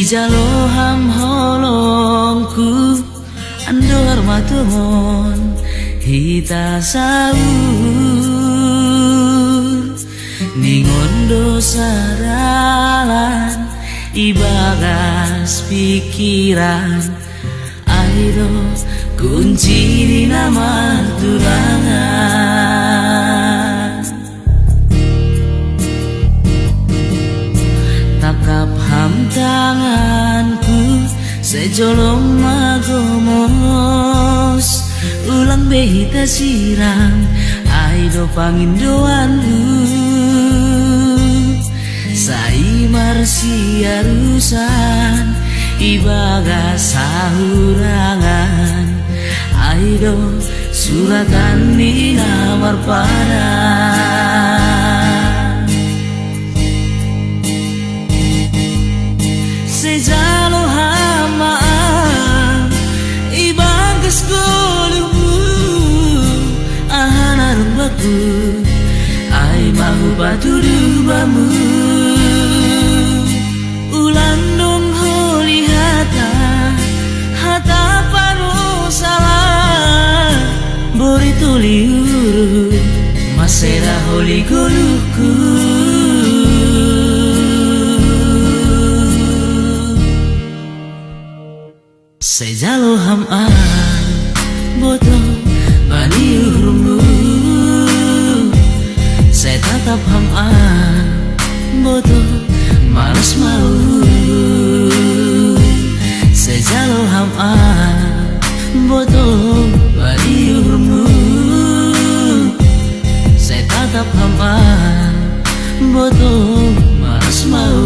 Sejaloham holongku andor matuhon hita sahur ningondo sadalan ibagas pikiran airo kunci di nama turangan takap ham tanganku sejolong magomos ulang behita siram aido pangindoanku sai marsiarusan ibaga sahurangan aido suratan di namar pada sejalo hamaan ibagas golumu ahana rumbaku ai mahu batu dubamu ulang dong holi hata paru salah bori tuliuru masera holi goluku sejalo hamaan botol bani urumu saya tatap hamaan botol malas mau sejalo hamaan botol bani urumu saya tatap hamaan botol malas mau